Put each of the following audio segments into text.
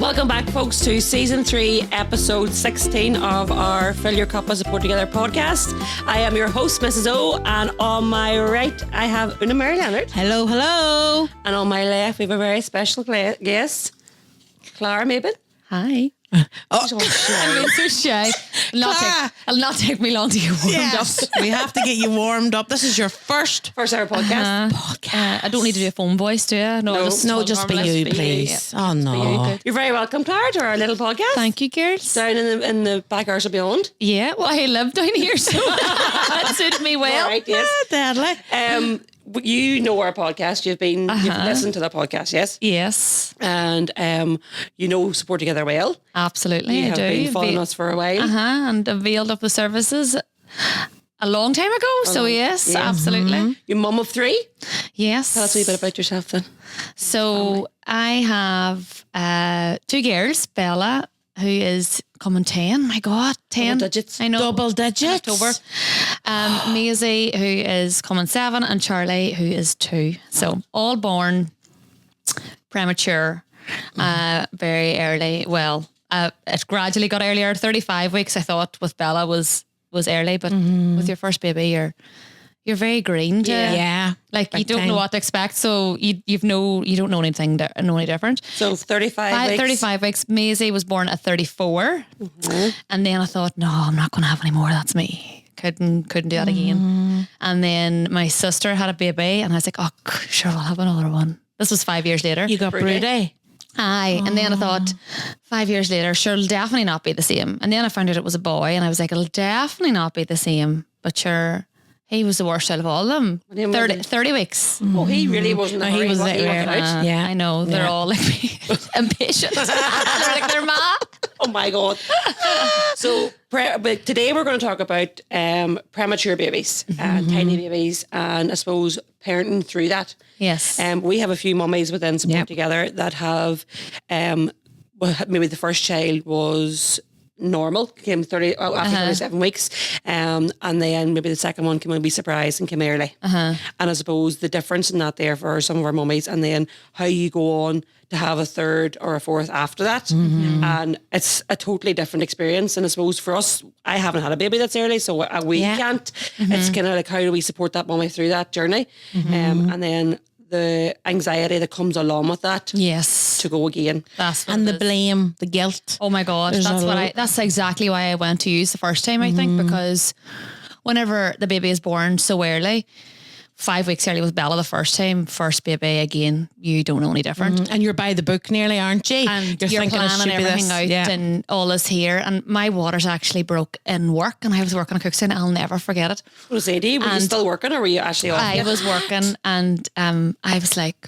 Welcome back, folks, to Season 3, Episode 16 of our Fill Your Cup as a Pour Together podcast. I am your host, Mrs. O, and on my right, I have Una Mary Leonard. Hello, hello. And on my left, we have a very special guest, Clara Maybin. Hi. Oh, so I'm so shy. It'll not take me long to get warmed up. We have to get you warmed up. This is your first ever podcast. I don't need to do a phone voice, do I? No, just be you, please. Yeah. Oh, no. You're very welcome, Clara, to our little podcast. Thank you, girls. Down in the back hours of beyond. Yeah, well, I live down here, so that suits me well. All right, yes. Deadly. You know our podcast. You've listened to the podcast, yes? Yes. And you know Support Together well. Absolutely, You I have do. been following us for a while. And availed of the services a long time ago. So yes, absolutely. Mm-hmm. You're mum of 3. Yes. Tell us a wee bit about yourself then. So I have 2 girls, Bella, who is coming 10. My God, 10. Double digits. I know. Double digits. October. Maisie, who is coming 7, and Charlie, who is 2. So all born premature, very early. Well, it gradually got earlier. 35 weeks, I thought, with Bella was early, but with your first baby, you're very green to like you don't know what to expect, so you don't know anything any different. So 35 weeks. Maisie was born at 34, and then I thought, no, I'm not going to have any more. That's me. Couldn't do that again. And then my sister had a baby, and I was like, oh, sure, I'll have another one. This was 5 years later. You got broody. Aye, and then I thought 5 years later, sure, it'll definitely not be the same. And then I found out it was a boy, and I was like, it'll definitely not be the same. But sure, he was the worst out of all of them. 30 weeks. Oh, he really wasn't. He was there. I know. They're all like impatient. They're like their ma. Oh my God. So, but today we're going to talk about premature babies, tiny babies, and I suppose parenting through that. Yes. We have a few mummies within Support Together that have, maybe the first child was normal, came after 37 weeks, and then maybe the second one came and be surprised and came early. And I suppose the difference in that there for some of our mummies, and then how you go on to have a third or a fourth after that, and it's a totally different experience. And I suppose for us, I haven't had a baby that's early, so we can't. It's kind of like, how do we support that mummy through that journey, and then the anxiety that comes along with that. Yes. To go again. And the blame, the guilt. Oh my God. That's exactly why I went to use the first time, I think, because whenever the baby is born so early, 5 weeks early with Bella the first time, first baby again, you don't know any different. And you're by the book nearly, aren't you? And you're planning everything out, Yeah. and all is here. And my waters actually broke in work, and I was working at Cookstown. I'll never forget it. Was Sadie, were you still working, or were you actually off? I was working, and I was like,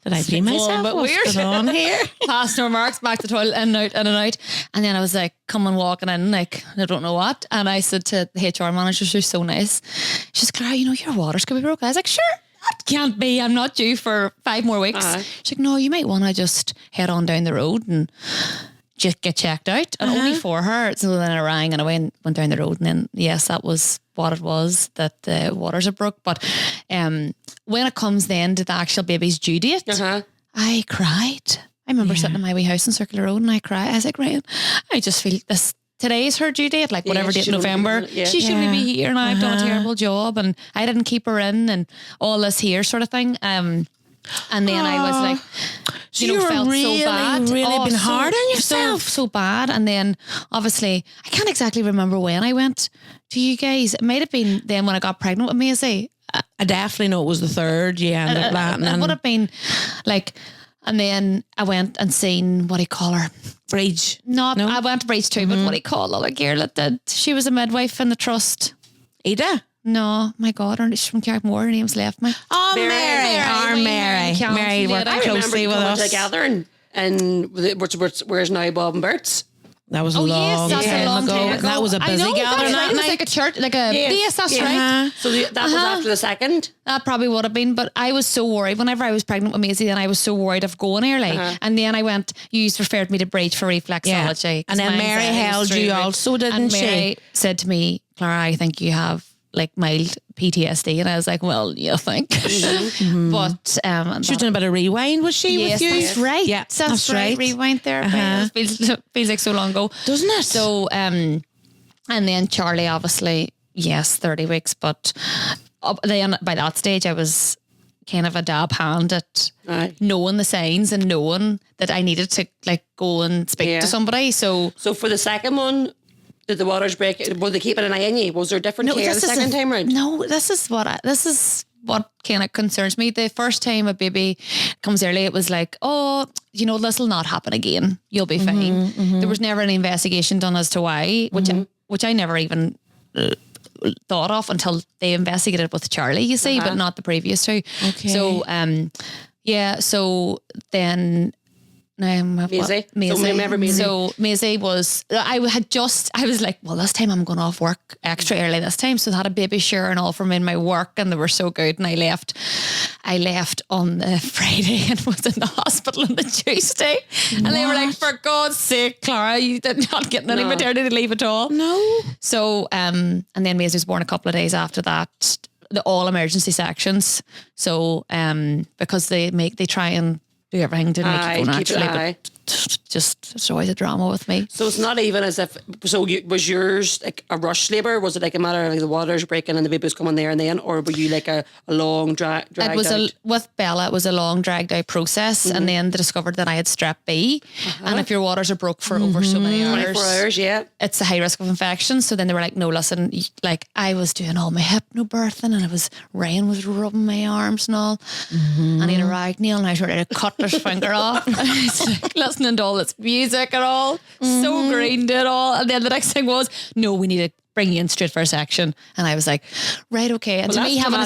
did I pee myself? But What's weird. going on here? Past no marks, back to the toilet, in and out. And then I was like, come and walking in, like, I don't know what. And I said to the HR manager, she's so nice. She's, Clara, your waters could be broken. I was like, sure, that can't be. I'm not due for 5 more weeks. She's like, no, you might want to just head on down the road and just get checked out. And only for her. So then I rang and I went down the road, and then, yes, that was what it was, that the waters are broke. But when it comes then to the actual baby's due date, I cried. I remember sitting in my wee house in Circular Road, and I cried. I was like, Ryan, I just feel this. Today's her due date, like whatever date in November. She shouldn't be here, and I've done a terrible job, and I didn't keep her in, and all this here sort of thing. And then I was like, felt really, so bad. Really been hard on yourself. So bad. And then obviously, I can't exactly remember when I went to you guys. It might have been then when I got pregnant with Maisie. I definitely know it was the third. Yeah, it would have been like. And then I went and seen, what do you call her? Bridge. No, I went to Bridge too, but what do you call the other girl that did? She was a midwife in the trust. Ada? No, my God, she's from Carrickmore. Her name's left me. Oh, Mary. Mary worked closely with us. Together and where's now Bob and Bert's? That was a long time ago. That was a busy gathering. It was like a church, like a yes, that's right. So that was after the second. That probably would have been, but I was so worried. Whenever I was pregnant with Maisie, then I was so worried of going early, and then I went. You referred me to Bridge for reflexology, and then Mary held you also, didn't she? Mary said to me, Clara, I think you have like mild PTSD, and I was like, well, you think, but she was doing a bit of rewind, was she? Yes, with you? that's right. Yeah, that's right. Rewind therapy. Feels like so long ago, doesn't it? So, and then Charlie, obviously, yes, 30 weeks, but then by that stage, I was kind of a dab hand at knowing the signs and knowing that I needed to like go and speak to somebody. So for the second one, did the waters break? Were they keeping an eye on you? Was there different care the second time round? No, this is what kind of concerns me. The first time a baby comes early, it was like, oh, you know, this will not happen again. You'll be fine. There was never any investigation done as to why, which I never even thought of until they investigated with Charlie, you see, but not the previous two. Okay. So, so then... Maisie. So Maisie was, I was like, well, this time I'm going off work extra early this time. So I had a baby shower and all from in my work, and they were so good. And I left on the Friday and was in the hospital on the Tuesday. And they were like, for God's sake, Clara, you did not get any maternity leave at all. No. So, and then Maisie was born a couple of days after that, the all emergency sections. So, because they try and do everything to make it go naturally, but just it's always a drama with me. So it's not even as if, was yours like a rush labour? Was it like a matter of like the water's breaking and the baby was coming there and then, or were you like a long dragged out? With Bella, it was a long dragged out process, and then they discovered that I had strep B, and if your waters are broke for over so many hours, 24 hours, it's a high risk of infection. So then they were like, no, listen, like I was doing all my hypnobirthing, and Ryan was rubbing my arms and all, and he had a rag nail, and I was ready to cut his finger off. And I was like listening to all this music and all, so green it all. And then the next thing was, no, we need to bring you in straight for a section. And I was like, right, okay. And to me, having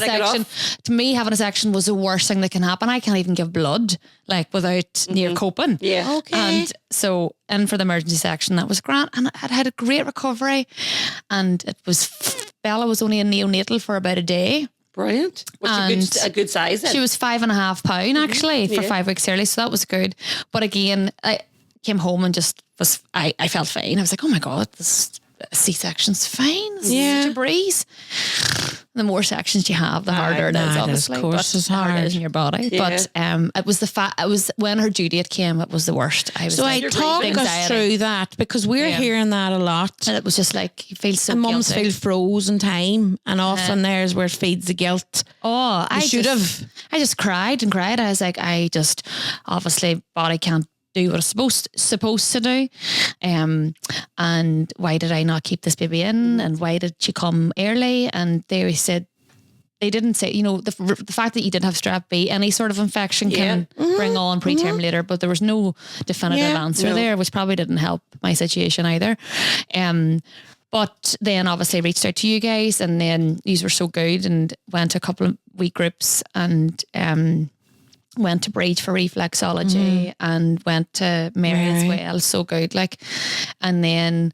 a section was the worst thing that can happen. I can't even give blood, like without near coping. Yeah. Okay. And so, and for the emergency section, that was grand. And I had a great recovery. And Bella was only in Neo Natal for about a day. Brilliant. Was she a good size then? She was 5.5 pounds actually for 5 weeks early. So that was good. But again, I came home and just I felt fine. I was like, oh my God, this C-section's fine. This is such a breeze. The more sections you have, the harder it is, obviously. Of course, it's hard. It is in your body. Yeah. But it was when her due date came, it was the worst. Talk us through that, because we're hearing that a lot. And it was just like, you feel so and guilty. mums feel frozen time, and often there's where it feeds the guilt. Oh, I just cried and cried. I was like, obviously body can't do what it's supposed to do, and why did I not keep this baby in, and why did she come early? And they said, they didn't say, you know, the fact that you didn't have strep B, any sort of infection can bring on preterm later, but there was no definitive answer there, which probably didn't help my situation either. But then obviously reached out to you guys, and then you were so good, and went to a couple of week groups, and went to Breed for reflexology, and went to Mary as well. So good. And then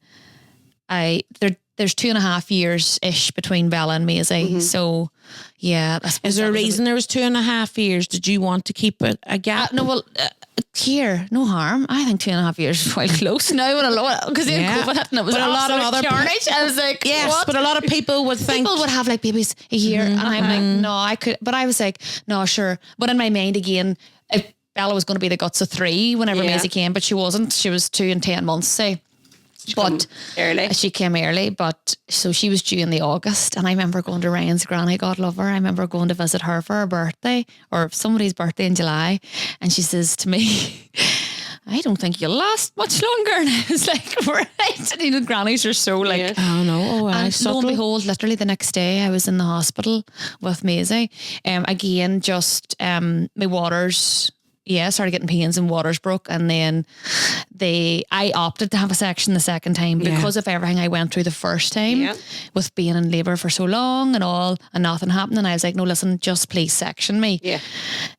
there's 2.5 years ish between Bella and Maisie. So yeah. Is there a reason there was 2.5 years? Did you want to keep it a gap? Here, no harm. I think 2.5 years is quite close now, because COVID happened. It was a lot of other carnage. I was like, yes, what? But a lot of people would have like babies a year, and I'm like, no, I could. But I was like, no, sure. But in my mind again, if Bella was going to be the guts of 3 whenever Maisie came, but she wasn't. She was 2 and 10 months, say. She came early, but so she was due in the August, and I remember going to Ryan's granny, God love her. I remember going to visit her for her birthday, or somebody's birthday in July, and she says to me, I don't think you'll last much longer. And I was like, right. And, you know, grannies are so like, oh no, and lo and behold, literally the next day I was in the hospital with Maisie. Again, just my waters. Started getting pains and waters broke, and then I opted to have a section the second time because of everything I went through the first time with being in labour for so long and all, and nothing happened. And I was like, no, listen, just please section me.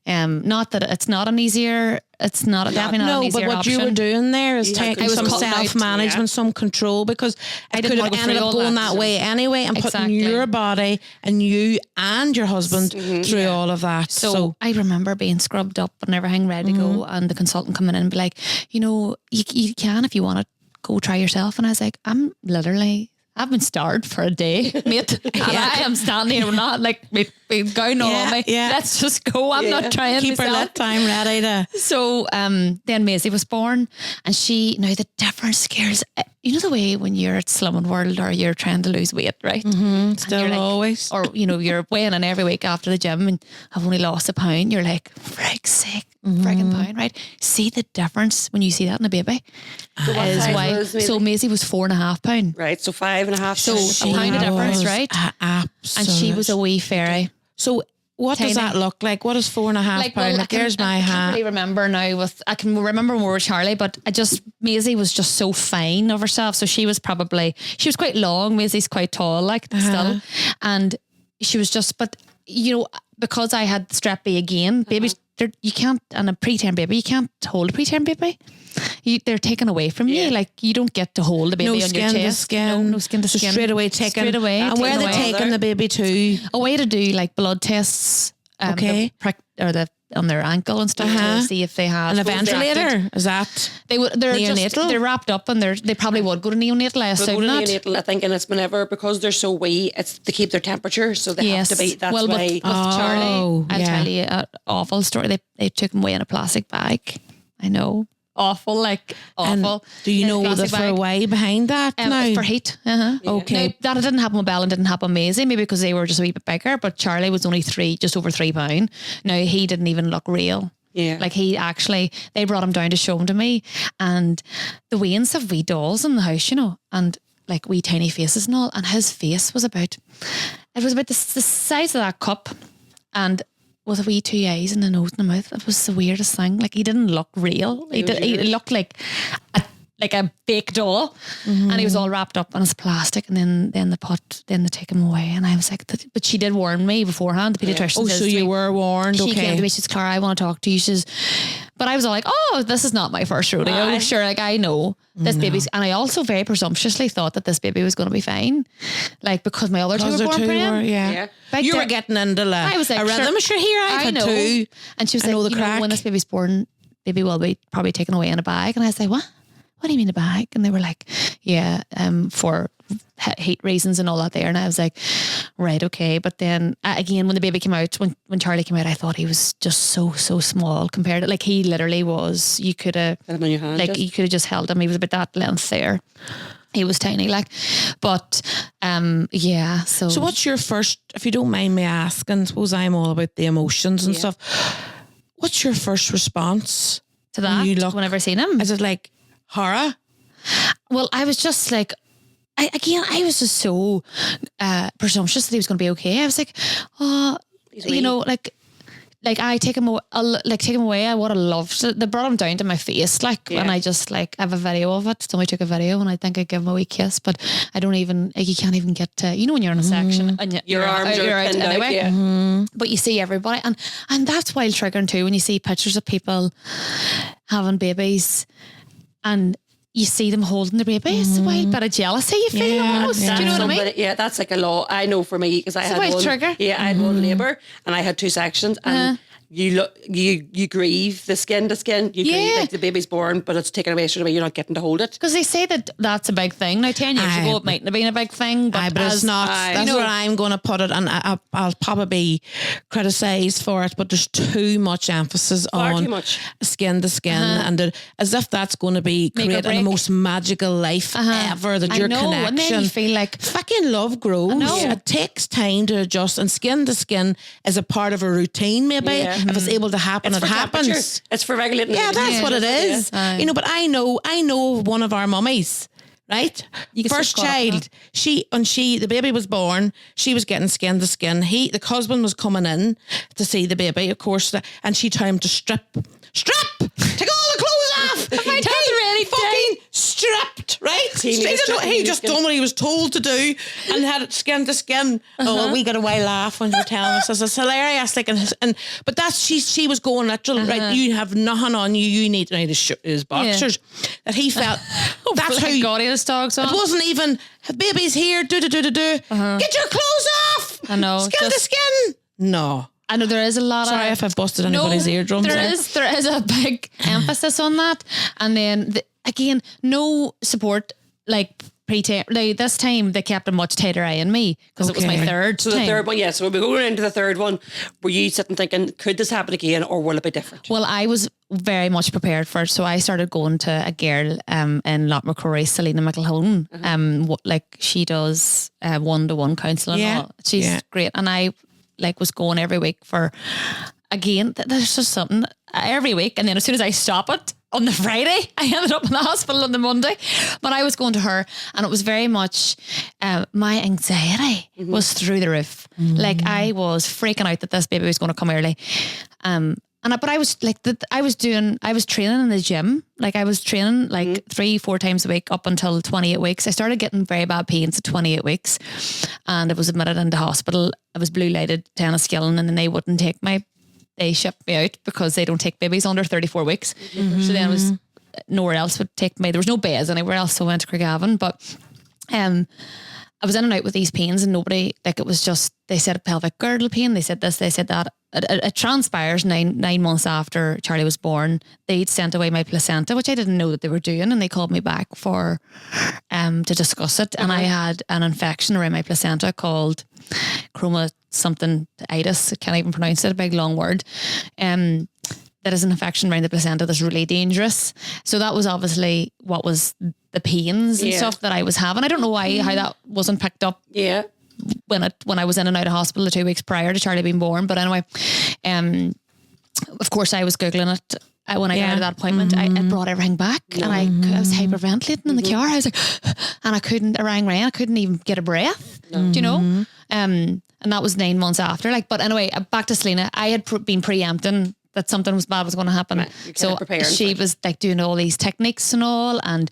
Not that it's not an easier. It's not definitely not an easier but what option. you were doing there is taking some self-management, some control, because I could have ended up going that way anyway, and putting your body and you and your husband through all of that. So I remember being scrubbed up and everything ready to go, and the consultant coming in and be like, you know, you can, if you want to, go try yourself. And I was like, I'm literally I've been starved for a day, mate. And I am standing here not like going on me. Yeah. Let's just go. I'm not trying Keep myself. her that time ready to. So then Maisie was born, and now the difference scares. You know the way when you're at Slumming World or you're trying to lose weight, right? Mm-hmm. Still like, always. Or, you're weighing in every week after the gym and I've only lost a pound. You're like, frick's sake, friggin' pound, right? See the difference when you see that in a baby. So Maisie was 4.5 pound. Right, so 5.5. So a pound of difference, right? Absolute. And she was a wee fairy. So what does that look like? What is 4.5 pound? There's my hat. I can't really remember now. I can remember more with Charlie, but Maisie was just so fine of herself. So she was quite long. Maisie's quite tall, still. And she was just, but because I had strep B again, babies, you can't, and a preterm baby, you can't hold a preterm baby. They're taken away from you. Like you don't get to hold the baby on your chest. No skin to skin. Straight away taken. Straight away. And where are they taking the baby to? A way to do like blood tests. On their ankle and stuff to see if they have. And a ventilator? Is that they're neonatal? They're wrapped up and they probably would go to neonatal. I assume neonatal, I think, and it's whenever, because they're so wee, it's to keep their temperature, so they have to be. That's why. With Charlie, I'll tell you an awful story. They took him away in a plastic bag. I know. Awful. And do you know the why behind that now? For heat. Okay. Now, that didn't happen with Belle and didn't happen with Maisie, maybe because they were just a wee bit bigger, but Charlie was only just over 3 pound. Now, he didn't even look real. Yeah. Like they brought him down to show him to me, and the weans have wee dolls in the house, and like wee tiny faces and all, and his face was about the size of that cup, and with a wee 2 eyes and a nose and a mouth. It was the weirdest thing. Like he didn't look real. He looked like a fake doll, and he was all wrapped up in his plastic. And then they take him away. And I was like, but she did warn me beforehand. The pediatrician. Oh, so you were warned. She okay. came to me. She says, Clara, I want to talk to you. But I was all like, oh, this is not my first rodeo. Sure, like I know this baby's, and I also very presumptuously thought that this baby was going to be fine, like because my other two were born preemie. Yeah. You were getting into I was like, a rhythm. Sure, here I know. Two. And she was like, when this baby's born, baby will be probably taken away in a bag. And I was like, what? What do you mean a bag? And they were like, yeah, for heat reasons and all that there. And I was like, right, okay. But then again, when the baby came out, when Charlie came out, I thought he was just so small compared to, like, he literally was, you could have just held him. He was about that length there. He was tiny, like, but yeah. So what's your first, if you don't mind me asking, suppose I'm all about the emotions and stuff. What's your first response to that whenever I seen him? Is it like horror? Well, I was just like, I was just so presumptuous that he was going to be okay. I was like, oh, like I take him away. I would have loved it. They brought him down to my face, and I just I have a video of it. Somebody took a video, and I think I give him a wee kiss, but I don't even you can't even get to, when you're in a section and your arms are out anyway. But you see everybody, and that's wild triggering too when you see pictures of people having babies, and you see them holding the baby. It's a wild bit of jealousy you feel almost. Do you know what I mean? Yeah, that's like a law. I know for me, because I had one trigger. Yeah, I had one labour and I had 2 sections, and you grieve the skin to skin. You grieve like the baby's born, but it's taken away straight away. You're not getting to hold it. Because they say that's a big thing. Now 10 years ago it mightn't have been a big thing, but it's not. That's where I'm going to put it, and I'll probably be criticised for it, but there's too much emphasis on skin to skin, and as if that's going to be creating the most magical life ever, that your connection. And then you feel like fucking love grows. It takes time to adjust, and skin to skin is a part of a routine, maybe. If it's able to happen, it happens. It's for regulating. Yeah, that's what it is. But I know one of our mummies, right? First child, the baby was born, she was getting skin to skin. The husband was coming in to see the baby, of course, and she told him to strip, take all the clothes off. My dad's really fucking stripped, right? He just done what he was told to do and had it skin to skin. Oh, we got a wee laugh when you were telling us. It's hilarious. But that's she was going literal, right? You have nothing on you. You need his boxers that he felt. That's how God he had his dogs on. It wasn't even baby's here. Do. Get your clothes off. I know. Skin to skin. No. I know there is a lot Sorry if I've busted anybody's eardrums. There is a big emphasis on that. And then, again, no support, like preterm. Now this time they kept a much tighter eye on me because it was my third. So the third one, so we'll be going into the third one. Were you sitting thinking, could this happen again, or will it be different? Well, I was very much prepared for it, so I started going to a girl in Lockmacrory, Selena McElhone. Like she does 1-to-1 counselling. Yeah. And all. She's great, and I like was going every week for. Again, there's just something every week, and then as soon as I stop it on the Friday, I ended up in the hospital on the Monday. But I was going to her, and it was very much my anxiety was through the roof. Like I was freaking out that this baby was going to come early. But I was like, I was training in the gym. Like I was training like 3-4 times a week up until 28 weeks. I started getting very bad pains at 28 weeks, and I was admitted into hospital. I was blue lighted, tennis skilling, and then they wouldn't take they shipped me out because they don't take babies under 34 weeks. So then it was nowhere else would take me. There was no beds anywhere else, so I went to Craigavon. But I was in and out with these pains, and nobody, like it was just, they said pelvic girdle pain, they said this, they said that. It transpires 9 months after Charlie was born. They'd sent away my placenta, which I didn't know that they were doing, and they called me back for to discuss it. And I had an infection around my placenta called chroma something itis. I can't even pronounce it, a big long word. That is an infection around the placenta that's really dangerous. So that was obviously what was the pains and stuff that I was having. I don't know how that wasn't picked up. Yeah. When I was in and out of hospital the 2 weeks prior to Charlie being born. But anyway, of course I was Googling it. When I got out of that appointment, I brought everything back, and I was hyperventilating in the car. I was like, and I couldn't, I couldn't even get a breath, do you know? And that was 9 months after. But anyway, back to Selena. I had been preempting that something was bad was going to happen. Right. So she was like doing all these techniques and all, and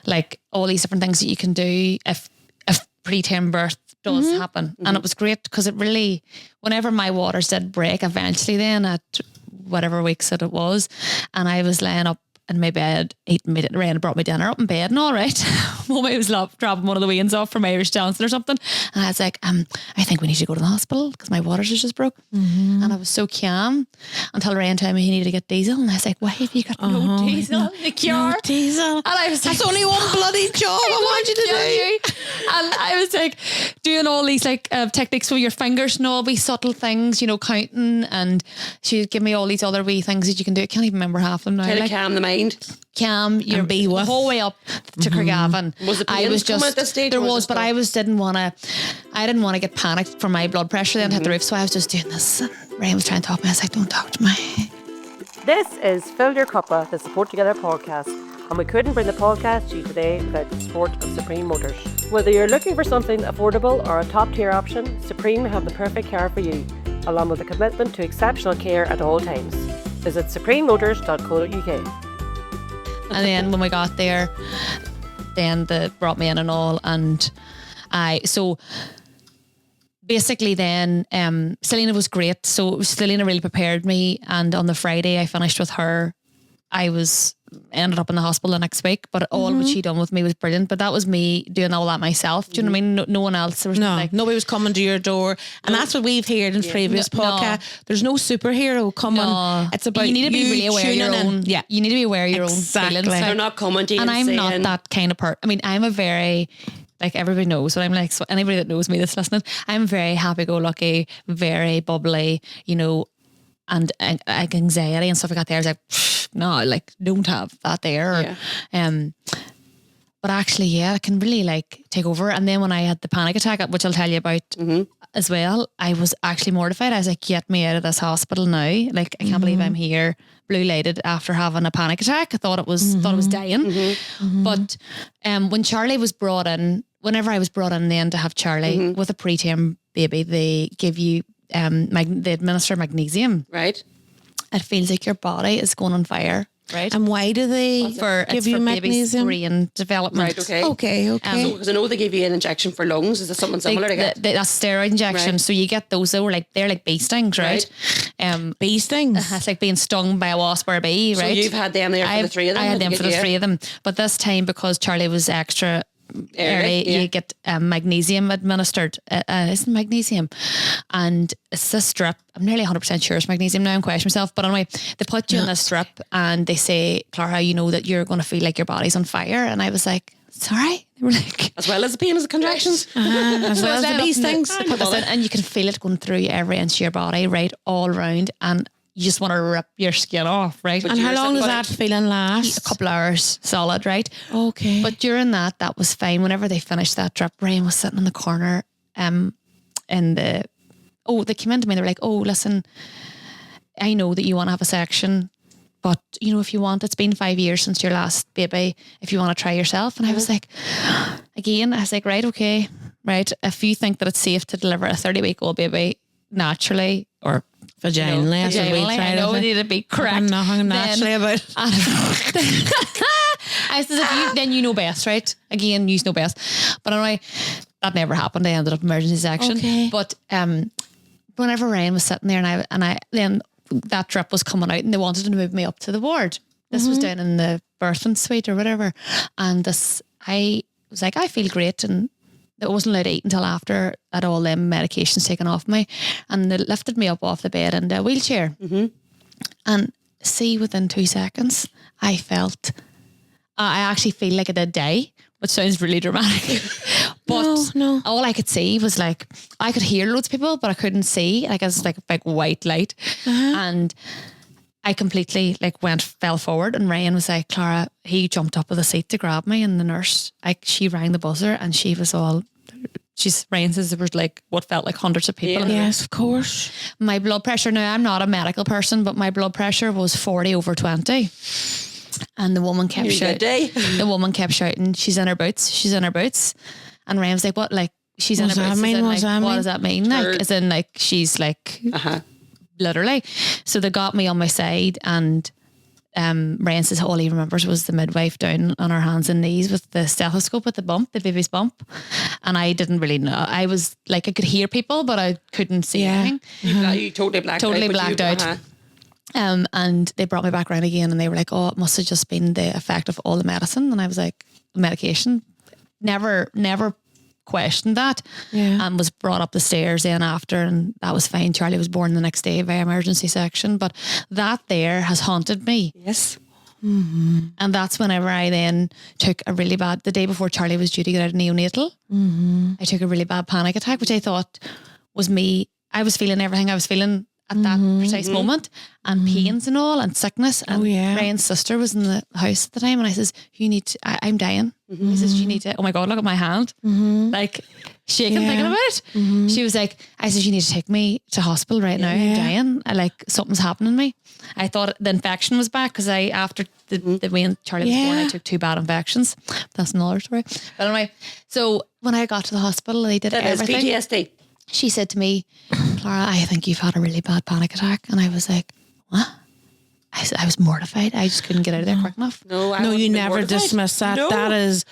like all these different things that you can do if preterm birth does happen. And it was great because it really, whenever my waters did break eventually then at whatever weeks that it was, and I was laying up in my bed, Ryan brought me dinner up in bed and all right. Mummy was dropping one of the weans off from Irish dancing or something. And I was like, I think we need to go to the hospital because my waters are just broke. And I was so calm until Ryan told me he needed to get diesel. And I was like, why have you got no diesel in the car? No diesel. And I was like, that's only one bloody job I want you to do. And I was like doing all these like techniques with your fingers and all these subtle things, counting. And she'd give me all these other wee things that you can do. I can't even remember half of them now. Kind of calm the mind. Calm your be with the whole way up to Craigavon. Was it pain at this stage? There was, but I didn't want to get panicked for my blood pressure then hit the roof, so I was just doing this. And Ryan was trying to talk to me. I was like, don't talk to me. This is Fill Your Cuppa, the Support Together podcast, and we couldn't bring the podcast to you today without the support of Supreme Motors. Whether you're looking for something affordable or a top tier option, Supreme have the perfect car for you, along with a commitment to exceptional care at all times. Visit suprememotors.co.uk. And then when we got there, then they brought me in and all, and so basically then Selena was great. So Selena really prepared me, and on the Friday I finished with her. I ended up in the hospital the next week, but all what she done with me was brilliant. But that was me doing all that myself. Do you know what I mean? No one else. There was nobody was coming to your door, and that's what we've heard in previous podcasts. There's no superhero coming. It's about you need to be really aware of your own. Yeah, you need to be aware of your own feelings. They're not commenting, and I'm not that kind of person. I mean, I'm a very like everybody knows what I'm like. So anybody that knows me that's listening, I'm very happy-go-lucky, very bubbly. And anxiety and stuff like that. There, I was like, no, like don't have that there. But actually, I can really like take over. And then when I had the panic attack, which I'll tell you about as well, I was actually mortified. I was like, get me out of this hospital now. Like I can't believe I'm here, blue lighted after having a panic attack. I thought I was dying. But when Charlie was brought in, whenever I was brought in then to have Charlie with a preterm baby, they give you they administer magnesium. Right. It feels like your body is going on fire. Right. And why do they give you magnesium? Brain development. Right. Okay. Okay. Because I know they give you an injection for lungs. Is there something similar to get? That's steroid injection. Right. So you get those. They're like bee stings, right? Bee stings. It's like being stung by a wasp or a bee, right? So you've had them there for the three of them. I had them for the three of them. But this time, because Charlie was extra early, you get magnesium administered. Isn't magnesium, and it's this strip. I'm nearly 100% sure it's magnesium now. I'm questioning myself, but anyway, they put you in this strip and they say, Clara, you know that you're going to feel like your body's on fire. And I was like, sorry. They were like, as well as the pain as the contractions. As well as these things. Put this in, and you can feel it going through every inch of your body, right, all around, and you just want to rip your skin off, right? And how long does that feeling last? A couple hours solid, right? Okay. But during that was fine. Whenever they finished that drip, Ryan was sitting in the corner, they came into me, they were like, oh, listen, I know that you want to have a section, but you know, if you want, it's been 5 years since your last baby, if you want to try yourself. And I was like, right, okay, right. If you think that it's safe to deliver a 30-week-old baby naturally or vaginally, I know we need to be correct. I'm not hanging naturally about. I said, then you know best, right? Again, you know best. But anyway, that never happened. I ended up emergency section. Okay. But whenever Ryan was sitting there, and I then that drip was coming out, and they wanted to move me up to the ward. This was down in the birthing suite or whatever, and I was like, I feel great, and I wasn't allowed to eat until after had all them medications taken off me, and they lifted me up off the bed in a wheelchair, and see, within 2 seconds, I actually feel like I did die, which sounds really dramatic. But no. all I could see was like, I could hear loads of people, but I couldn't see. Like, it was like a big white light. And I completely fell forward, and Ryan was like, Clara, he jumped up with the seat to grab me, and the nurse, she rang the buzzer, and she was all, Ryan says there was like what felt like hundreds of people. Yes, of course. My blood pressure, now I'm not a medical person, but my blood pressure was 40/20. And the woman kept shouting. The woman kept shouting, she's in her boots. She's in her boots. And Ryan's like, what? Like, she's in her boots. What does that mean? Like, as in, like, she's like, literally. So they got me on my side, and Ryan says all he remembers was the midwife down on her hands and knees with the stethoscope at the baby's bump. And I didn't really know. I was like, I could hear people, but I couldn't see anything. You totally blacked out. And they brought me back around again, and they were like, oh, it must have just been the effect of all the medicine. And I was like, medication? Never questioned that. And was brought up the stairs then after, and that was fine. Charlie was born the next day via emergency section, but that there has haunted me. Yes. And that's whenever I then took a really bad, the day before Charlie was due to get out of Neo Natal, I took a really bad panic attack, which I thought was me. I was feeling everything I was feeling at that precise moment, and pains and all, and sickness. And Ryan's sister was in the house at the time, and I says, you need to, I'm dying. He says, you need to, oh my God, look at my hand. Like, shaking, thinking about it. She was like, I says, you need to take me to hospital right now. I'm dying. Something's happening to me. I thought the infection was back, because after the when Charlie was born, I took 2 bad infections. That's another story. But anyway, so when I got to the hospital, they did everything. That is PTSD. She said to me, Clara, I think you've had a really bad panic attack. And I was like, what? I was mortified. I just couldn't get out of there quick enough. No, you never dismiss that. No. That is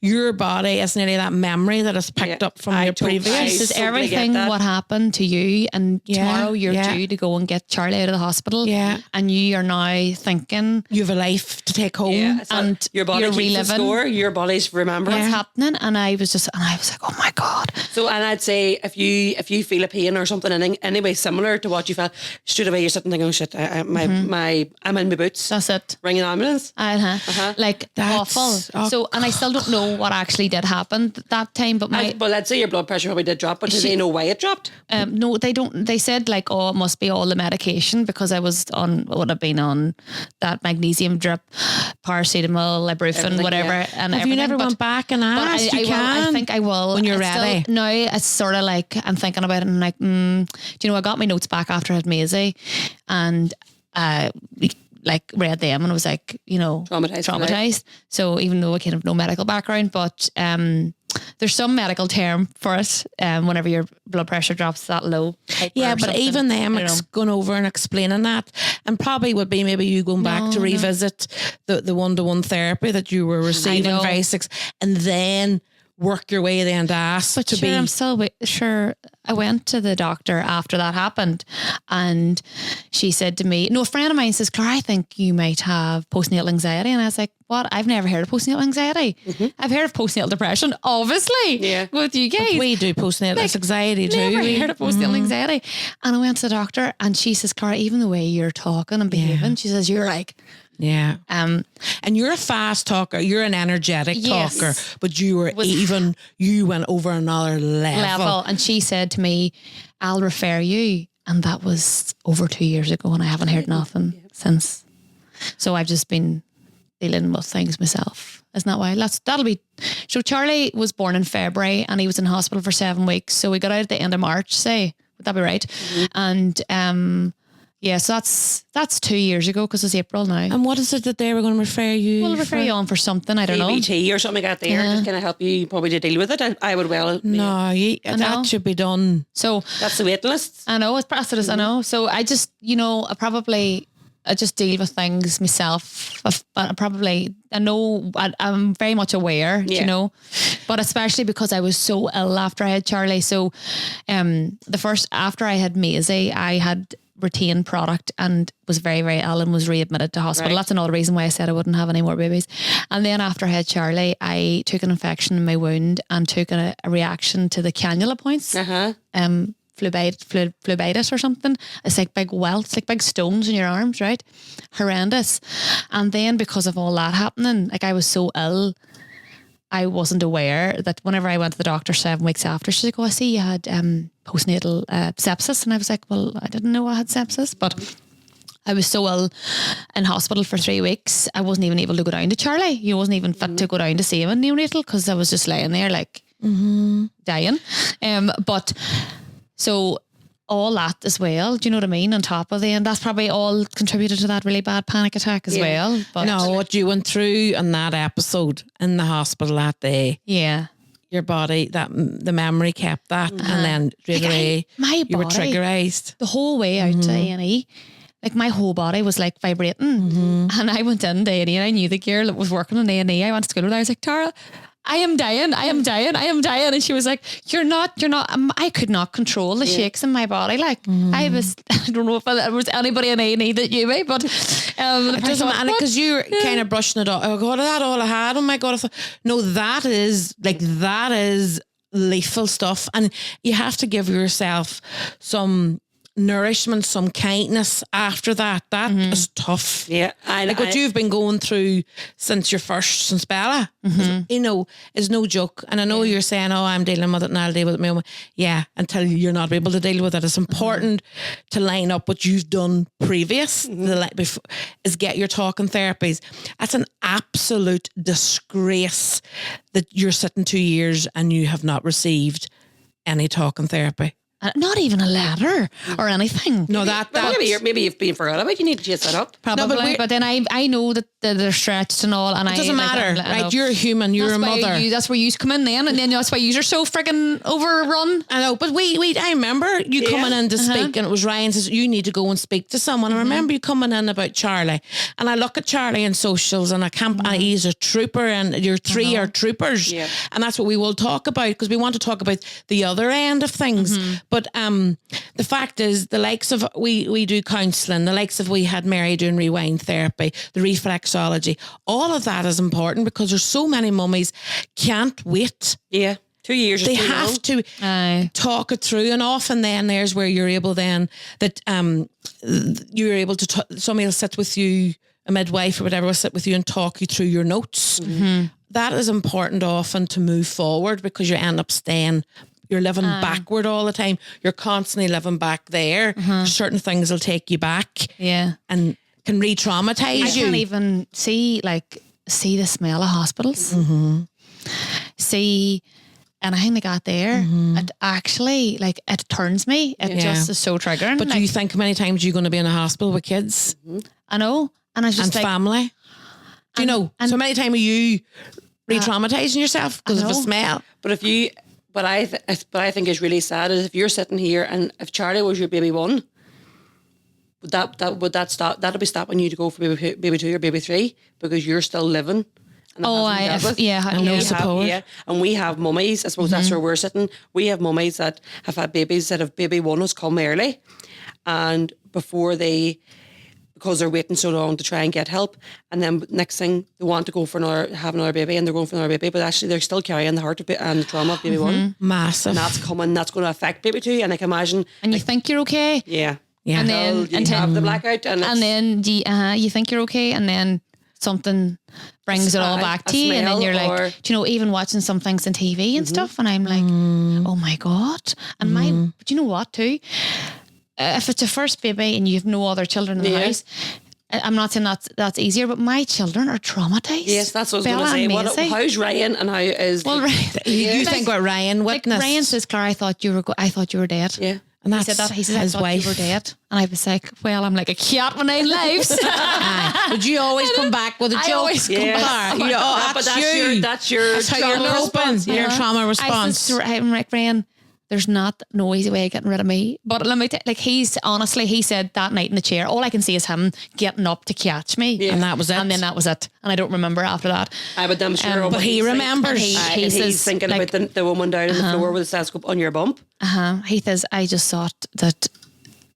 your body. It's nearly that memory that is picked up from your previous. It's everything what happened to you, and tomorrow you're due to go and get Charlie out of the hospital. And you are now thinking you have a life to take home, and your body keeps the score. Your body's remembering what's happening. And I was like, oh my God. So, and I'd say if you feel a pain or something in any way similar to what you felt, straight away you're sitting thinking, oh shit, I'm in my boots. That's it. Ring an ambulance. Like, that's awful. So, and I still don't know what actually did happen that time, but but let's say your blood pressure probably did drop, but do they know why it dropped? No, they don't. They said like, oh, it must be all the medication, because I would have been on that magnesium drip, paracetamol, ibuprofen, whatever. And have you never went back and asked? I think I will when you're ready. Now it's sort of like, I'm thinking about it, and like, do you know, I got my notes back after I had Maisie, and like read them, and I was like, you know, traumatized. So even though I kind of no medical background, but there's some medical term for it. Whenever your blood pressure drops that low. But even them going over and explaining that, and probably would be maybe you going back to revisit the one-to-one therapy that you were receiving, and then work your way then to ask but to sure, be. I'm still sure. I went to the doctor after that happened, and she said to me, no, a friend of mine says, Clara, I think you might have postnatal anxiety. And I was like, what? I've never heard of postnatal anxiety. I've heard of postnatal depression, obviously, with you guys. But we do postnatal anxiety too. Never heard of postnatal anxiety. And I went to the doctor, and she says, Clara, even the way you're talking and behaving, she says, you're like, Yeah. And you're a fast talker. You're an energetic talker, but you went over another level. And she said to me, I'll refer you. And that was over 2 years ago, and I haven't heard nothing since. So I've just been dealing with things myself. Isn't that why? That'll be. So Charlie was born in February, and he was in hospital for 7 weeks. So we got out at the end of March, say. Would that be right? And so that's 2 years ago, because it's April now. And what is it that they were going to refer you? Well, refer you on for something. I don't know. ABT or something like that there. Just kind of help you probably to deal with it. I would that should be done. So that's the waiting list. I know it's process. I know. So I just, I just deal with things myself. I know I'm very much aware, but especially because I was so ill after I had Charlie. So, after I had Maisie, I had retained product and was very, very ill and was readmitted to hospital. Right. That's another reason why I said I wouldn't have any more babies. And then after I had Charlie, I took an infection in my wound and took a reaction to the cannula points. Phlebitis or something. It's like big welts, like big stones in your arms, right? Horrendous. And then because of all that happening, like I was so ill, I wasn't aware that whenever I went to the doctor 7 weeks after, she's like, I see you had postnatal sepsis. And I was like, well, I didn't know I had sepsis, but I was so ill in hospital for 3 weeks. I wasn't even able to go down to Charlie. You wasn't even fit to go down to see him in neonatal, because I was just laying there like dying. But so all that as well, do you know what I mean? On top of and that's probably all contributed to that really bad panic attack as well. But what you went through in that episode in the hospital that day. Yeah. Your body, the memory kept that, and then straight away you were triggerized. The whole way out to A&E, like my whole body was like vibrating. And I went in to A&E and I knew the girl that was working in A&E. I went to school with her. I was like, Tara, I am dying. And she was like, you're not. I could not control the shakes in my body. Like I don't know if there was anybody in A&E that knew me, but it doesn't matter, because you're kind of brushing it off. Oh God, is that all I had? Oh my God. No, that is lethal stuff. And you have to give yourself some nourishment, some kindness after that. That is tough. Yeah. What you've been going through since Bella, is no joke. And I know you're saying, I'm dealing with it and I'll deal with it my own way. Yeah, until you're not able to deal with it. It's important to line up what you've done previous, is get your talking therapies. That's an absolute disgrace that you're sitting 2 years and you have not received any talking therapy. Not even a letter or anything. No, maybe you've been forgotten about. You need to chase that up. Probably, but then I know that they're stretched and all, and it doesn't matter, right? You're a human. You're a mother. That's where you come in then, and then that's why you're so friggin' overrun. I know, but I remember you coming in to speak, and it was Ryan says you need to go and speak to someone. I remember you coming in about Charlie, and I look at Charlie in socials, and he's a trooper, and your three are troopers, and that's what we will talk about, because we want to talk about the other end of things. But the fact is, the likes of we do counselling, the likes of we had Mary doing rewind therapy, the reflexology, all of that is important, because there's so many mummies can't wait. Yeah. 2 years. They have to talk it through, and often then there's where you're able then that you're able to somebody will sit with you, a midwife or whatever will sit with you and talk you through your notes. That is important often to move forward, because you end up staying. You're living backward all the time. You're constantly living back there. Certain things will take you back. Yeah. And can re-traumatize you. I can't even see the smell of hospitals. See anything they got there. It actually, it turns me. It just is so triggering. But do you think how many times you're going to be in a hospital with kids? I know. And I just family? Do you know? So many times are you re-traumatizing yourself because of a smell? But I think is really sad is if you're sitting here and if Charlie was your baby one, would that stop? That'll be stopping you to go for baby 2 or baby 3 because you're still living. And no support. And we have mummies. I suppose that's where we're sitting. We have mummies that have had babies that have baby one has come early, and because they're waiting so long to try and get help, and then next thing they want to go have another baby, and they're going for another baby, but actually they're still carrying the heart and the trauma of baby one. Massive. And that's going to affect baby 2, and I can imagine. And you think you're okay? Yeah. Yeah. And then You have the blackout, and then you think you're okay, and then something brings it all back to you, and then you're like, do you know, even watching some things on TV and stuff, and I'm like, oh my God. And but you know what too? If it's a first baby and you have no other children in the house, I'm not saying that's easier, but my children are traumatized. Yes, that's what I was going to say. How's Ryan and how is... Well, you think about Ryan witnessed. Like Ryan says, Clara, I thought you were dead. Yeah. And he said that. He said, I thought you were dead. And I was like, well, I'm like a cat with 9 lives. Would you always come back with a joke? I always come back. That's your how you're coping. Your trauma response. I'm like, Ryan, there's no easy way of getting rid of me. But let me he said that night in the chair, all I can see is him getting up to catch me. Yeah. And that was it. And then that was it. And I don't remember after that. But I'm sure. But he remembers. He's thinking about the woman down on the floor with the stethoscope on your bump. He says, I just thought that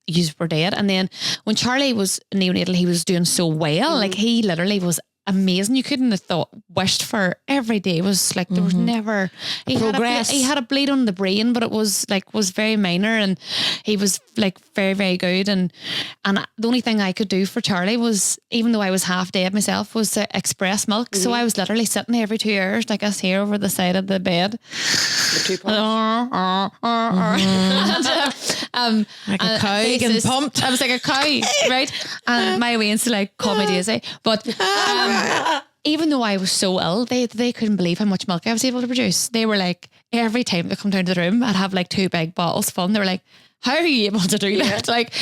you were dead. And then when Charlie was neonatal, he was doing so well. Like he literally was amazing. You couldn't have wished for every day. It was like there was never progress. He had a bleed on the brain, but it was very minor, and he was like very, very good. And the only thing I could do for Charlie was, even though I was half dead myself, was to express milk. So I was literally sitting every 2 hours, like us here over the side of the bed. The 2 like a cow getting pumped. I was like a cow, right? And my wains like call me Daisy, but even though I was so ill, they couldn't believe how much milk I was able to produce. They were like, every time they come down to the room, I'd have like 2 big bottles full. They were like, how are you able to do that? Like,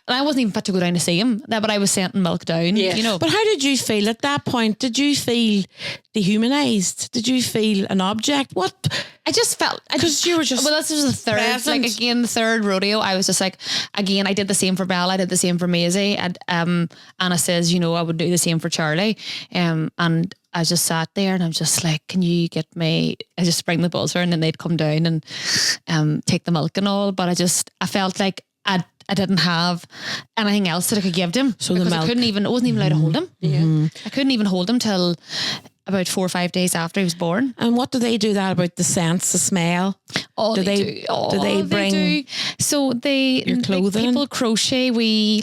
and I wasn't even fit to go down to see him, but I was sending milk down, you know. But how did you feel at that point? Did you feel dehumanized? Did you feel an object? What? I just felt, because you were just, well, this was the third, present. like again, the third rodeo. I was just like, again, I did the same for Bella. I did the same for Maisie. And Anna says, you know, I would do the same for Charlie. And I just sat there and I'm just like, can you get me, I just bring the buzzer and then they'd come down and take the milk and all. But I felt like I didn't have anything else that I could give them. So the milk. I wasn't even allowed to hold him. Yeah. I couldn't even hold him till about 4 or 5 days after he was born. And what do they do that about the sense, the smell? Oh, do they bring so they your clothing? People crochet we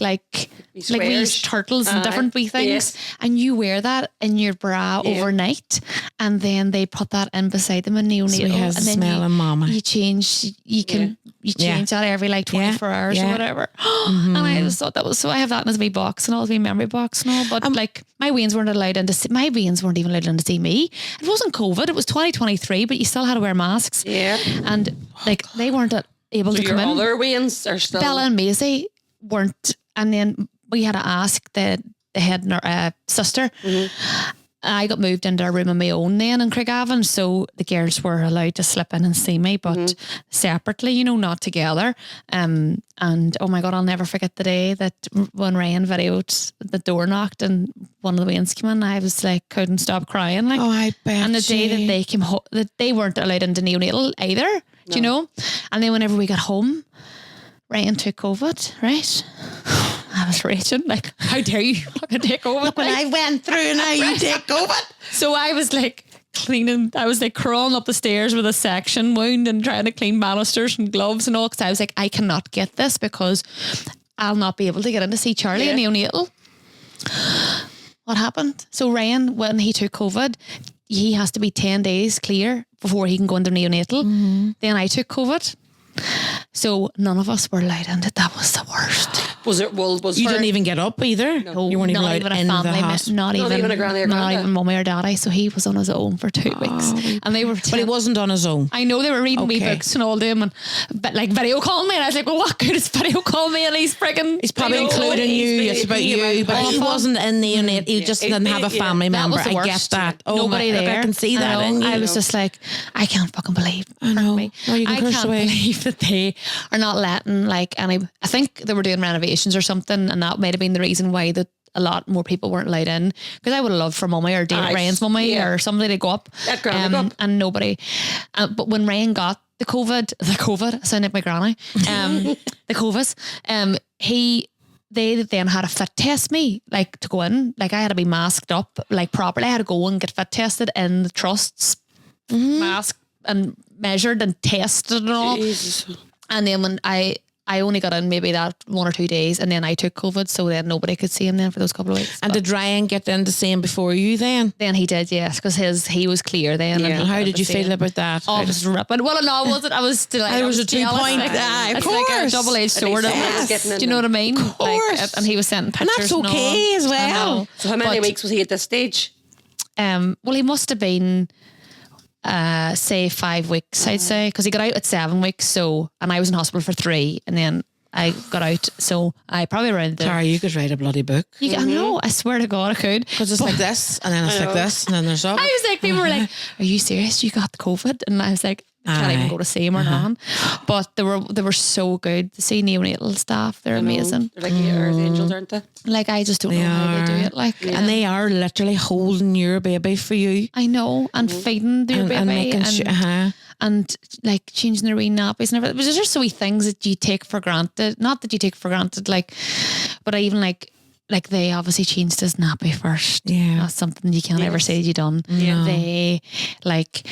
turtles and different wee things, and you wear that in your bra overnight, and then they put that in beside them in neonatal, so he has and the smell of mama. You change that every like 24 hours or whatever. And I just thought that was so. I have that in his wee box and all his wee memory box and all, but like my veins weren't allowed in to see, my veins weren't even allowed in to see me. It wasn't COVID, it was 2023, but you still had to wear masks. Yeah. And like they weren't able to come in. Other veins are still... Bella and Maisie weren't, and then we had to ask the head sister. I got moved into a room of my own then in Craigavon, so the girls were allowed to slip in and see me, but separately, you know, not together. And oh my God, I'll never forget the day that when Ryan videoed, the door knocked and one of the wains came in, I was like, couldn't stop crying. Like, oh, I bet. And the day that they came home, that they weren't allowed into neonatal either, do you know? And then whenever we got home, Ryan took COVID, right? I was raging, like, how dare you fucking take COVID? Look what I went through, now you take COVID. So I was like crawling up the stairs with a section wound and trying to clean banisters and gloves and all, because I was like, I cannot get this because I'll not be able to get in to see Charlie in neonatal. What happened? So Ryan, when he took COVID, he has to be 10 days clear before he can go into neonatal. Then I took COVID. So none of us were allowed in it. That was the worst. You didn't even get up either? No, you weren't even allowed in the hospital? Not even a granny or not granddad? even mummy or daddy. So he was on his own for 2 weeks. And they were... But he wasn't on his own? I know, they were reading wee books and all them and like video calling me, and I was like, well, what good is video call me? And he's probably including you. It's about you, but he wasn't in the unit. He just didn't have a family member. I get that. Nobody there. I can see that in you. I was just like, I can't fucking believe. I know. Me. Oh, you can I curse can't away. believe that they are not letting like any. I think they were doing renovations or something, and that might have been the reason why that a lot more people weren't allowed in. Because I would have loved for mummy or Ryan's mummy or somebody to go up, and nobody. But when Ryan got the COVID, I sound like my granny. The COVID. They then had to fit test me, like to go in. Like I had to be masked up, like properly. I had to go and get fit tested in the trust's mask and measured and tested and all. Jesus. And then when I I only got in maybe that 1 or 2 days, and then I took COVID, so then nobody could see him then for those couple of weeks. And did Ryan get in the same before you then? Then he did, yes, because he was clear then. Yeah. And And how did you feel about that? Oh, it was ripping. Well, no, I wasn't. I was still like, It was a jealous, 2 point. like, Of it's course. like a double-edged sword. Yes. Do you know what I mean? Of course. And he was sending And pictures. that's okay all. as I well. know. So how many But, weeks was he at this stage? Well, he must have been, say 5 weeks, I'd say, because he got out at 7 weeks. So, and I was in hospital for 3, and then I got out. So I probably around the. Clara, you could write a bloody book. I know. I swear to God, I could. Because it's like this, and then it's like this, and then there's up. I was like, people were like, "Are you serious? You got the COVID?" And I was like, I can't even go to see him or none. But they were so good. To see Neo Natal staff, they're amazing. They're like earth angels, aren't they? Like I just don't know how they do it. Like, And they are literally holding your baby for you. I know, and feeding their baby And making sure. and like changing their wee nappies and everything. There's just so wee things that you take for granted. Not that you take for granted, like, but I even like they obviously changed his nappy first. Yeah. That's something you can't ever say you done. Yeah. They like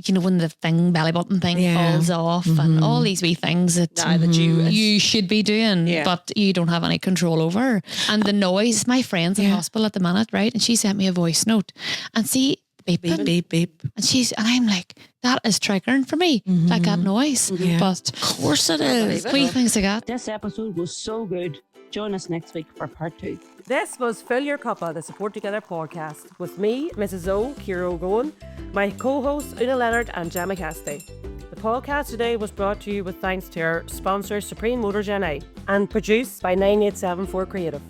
you know, when the belly button thing falls off and all these wee things that you should be doing, but you don't have any control over. And the noise, my friend's in hospital at the minute, right? And she sent me a voice note and see beep, beep, beep, beep. And I'm like, that is triggering for me, like that noise. But Of course it is. wee things like that. This episode was so good. Join us next week for part 2. This was Fill Your Cuppa, the Support Together podcast, with me, Mrs. O, Ciara O'Gowan, my co-hosts Una Leonard and Gemma Cassidy. The podcast today was brought to you with thanks to our sponsor Supreme Motors NI and produced by 9874 Creative.